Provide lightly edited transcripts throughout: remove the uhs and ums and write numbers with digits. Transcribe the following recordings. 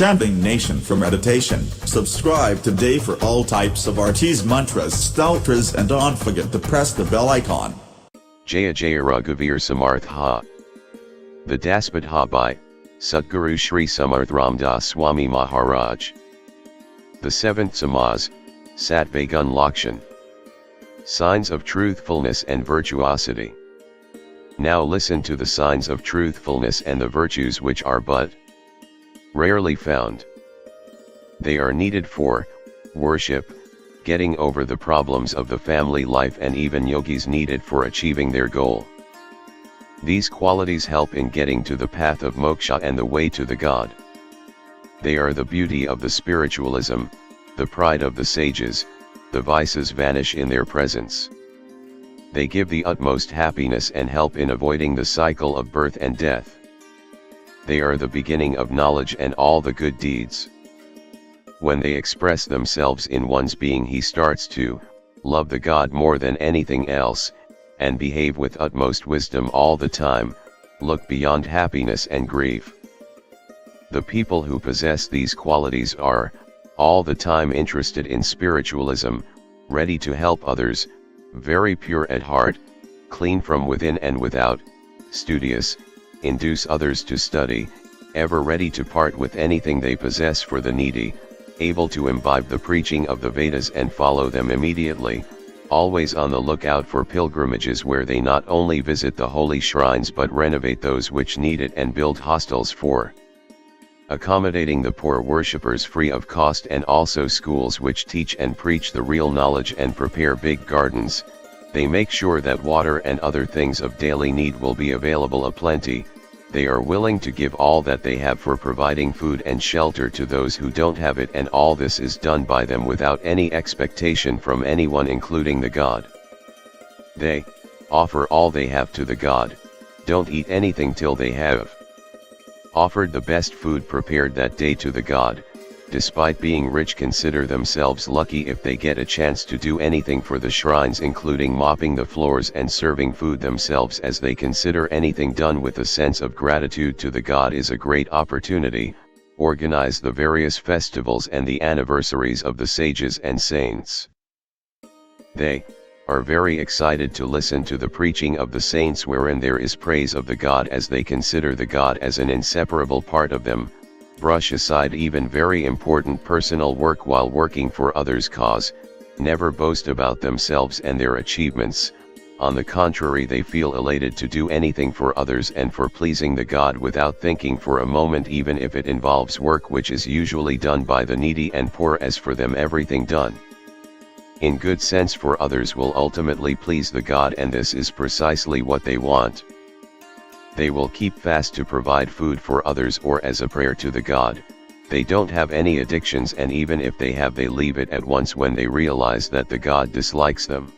chanting nation for meditation. Subscribe today for all types of artis, mantras, stotras, and don't forget to press the bell icon. Jaya Jaya Raghuvir Samarth Ha. The Dasbodh Ha by Satguru Sri Samarth Ramdas Swami Maharaj. The seventh Samaz, Satvagun Lakshan. Signs of truthfulness and virtuosity. Now listen to the signs of truthfulness and the virtues which are but rarely found. They are needed for worship, getting over the problems of the family life, and even yogis needed for achieving their goal. These qualities help in getting to the path of moksha and the way to the God. They are the beauty of the spiritualism, the pride of the sages. The vices vanish in their presence. They give the utmost happiness and help in avoiding the cycle of birth and death. They are the beginning of knowledge and all the good deeds. When they express themselves in one's being, he starts to love the God more than anything else, and behave with utmost wisdom all the time, look beyond happiness and grief. The people who possess these qualities are all the time interested in spiritualism, ready to help others, very pure at heart, clean from within and without, studious, induce others to study, ever ready to part with anything they possess for the needy, able to imbibe the preaching of the Vedas and follow them immediately, always on the lookout for pilgrimages where they not only visit the holy shrines but renovate those which need it and build hostels for accommodating the poor worshippers free of cost, and also schools which teach and preach the real knowledge and prepare big gardens. They make sure that water and other things of daily need will be available aplenty. They are willing to give all that they have for providing food and shelter to those who don't have it, and all this is done by them without any expectation from anyone, including the God. They offer all they have to the God, don't eat anything till they have offered the best food prepared that day to the God. Despite being rich, consider themselves lucky if they get a chance to do anything for the shrines, including mopping the floors and serving food themselves, as they consider anything done with a sense of gratitude to the God is a great opportunity. Organize the various festivals and the anniversaries of the sages and saints. They are very excited to listen to the preaching of the saints, wherein there is praise of the God, as they consider the God as an inseparable part of them. Brush aside even very important personal work while working for others' cause, never boast about themselves and their achievements. On the contrary, they feel elated to do anything for others and for pleasing the God without thinking for a moment, even if it involves work which is usually done by the needy and poor, as for them everything done in good sense for others will ultimately please the God, and this is precisely what they want. They will keep fast to provide food for others or as a prayer to the God. They don't have any addictions, and even if they have, they leave it at once when they realize that the God dislikes them.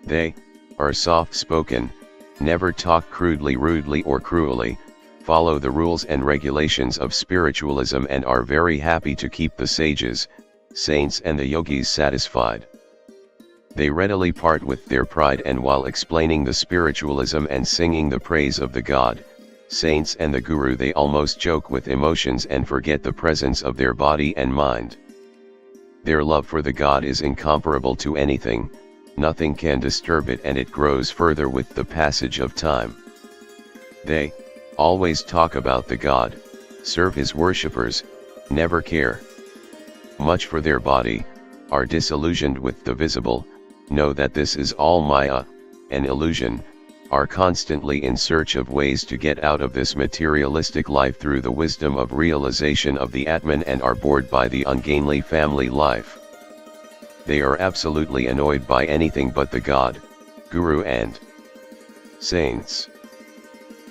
They are soft-spoken, never talk crudely, rudely, or cruelly, follow the rules and regulations of spiritualism, and are very happy to keep the sages, saints, and the yogis satisfied. They readily part with their pride, and while explaining the spiritualism and singing the praise of the God, saints, and the Guru, they almost joke with emotions and forget the presence of their body and mind. Their love for the God is incomparable to anything, nothing can disturb it, and it grows further with the passage of time. They always talk about the God, serve his worshippers, never care much for their body, are disillusioned with the visible, know that this is all maya, an illusion, are constantly in search of ways to get out of this materialistic life through the wisdom of realization of the Atman, and are bored by the ungainly family life. They are absolutely annoyed by anything but the God, Guru, and saints.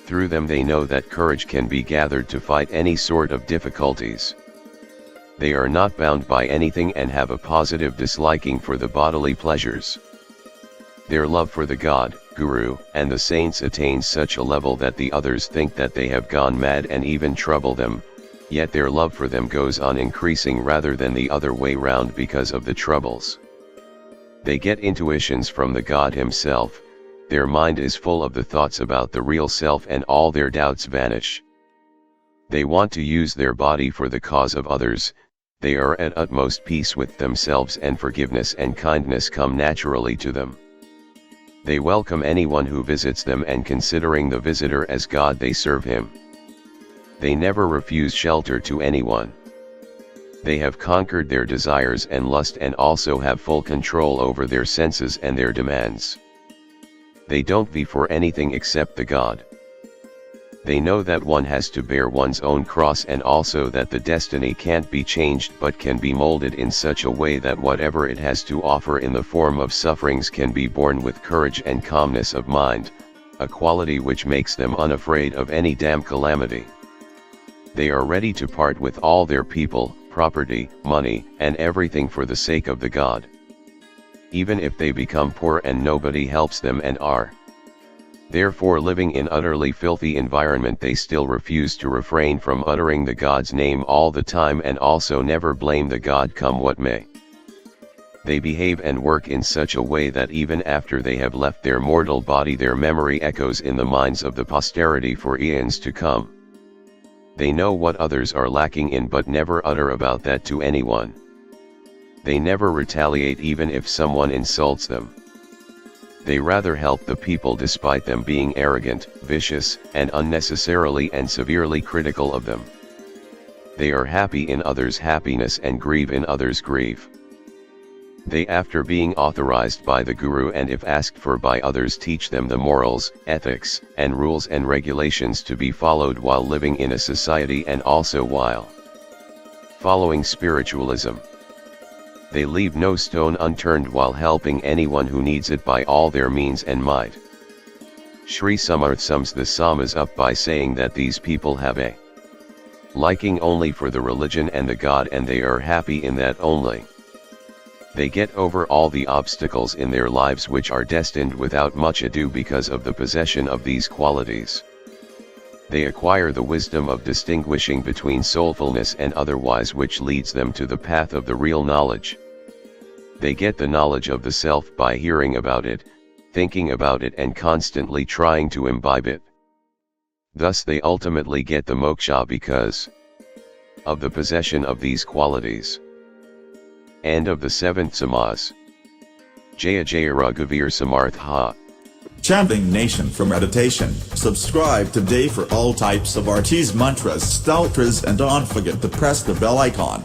Through them they know that courage can be gathered to fight any sort of difficulties. They are not bound by anything and have a positive disliking for the bodily pleasures. Their love for the God, Guru, and the saints attains such a level that the others think that they have gone mad and even trouble them, yet their love for them goes on increasing rather than the other way round because of the troubles. They get intuitions from the God himself, their mind is full of the thoughts about the real self, and all their doubts vanish. They want to use their body for the cause of others. They are at utmost peace with themselves, and forgiveness and kindness come naturally to them. They welcome anyone who visits them, and considering the visitor as God, they serve him. They never refuse shelter to anyone. They have conquered their desires and lust, and also have full control over their senses and their demands. They don't vie for anything except the God. They know that one has to bear one's own cross, and also that the destiny can't be changed but can be molded in such a way that whatever it has to offer in the form of sufferings can be borne with courage and calmness of mind, a quality which makes them unafraid of any damn calamity. They are ready to part with all their people, property, money, and everything for the sake of the God. Even if they become poor and nobody helps them and are therefore living in utterly filthy environment, they still refuse to refrain from uttering the God's name all the time, and also never blame the God come what may. They behave and work in such a way that even after they have left their mortal body, their memory echoes in the minds of the posterity for eons to come. They know what others are lacking in, but never utter about that to anyone. They never retaliate even if someone insults them. They rather help the people despite them being arrogant, vicious, and unnecessarily and severely critical of them. They are happy in others' happiness and grieve in others' grief. They, after being authorized by the Guru and if asked for by others, teach them the morals, ethics, and rules and regulations to be followed while living in a society and also while following spiritualism. They leave no stone unturned while helping anyone who needs it by all their means and might. Sri Samarth sums the Samas up by saying that these people have a liking only for the religion and the God, and they are happy in that only. They get over all the obstacles in their lives which are destined without much ado because of the possession of these qualities. They acquire the wisdom of distinguishing between soulfulness and otherwise, which leads them to the path of the real knowledge. They get the knowledge of the self by hearing about it, thinking about it, and constantly trying to imbibe it. Thus they ultimately get the moksha because of the possession of these qualities. End of the 7th Samas. Jaya Jaya Raghuvir Samarth Ha. Chanting Nation for meditation. Subscribe today for all types of artis, mantras, stotras, and don't forget to press the bell icon.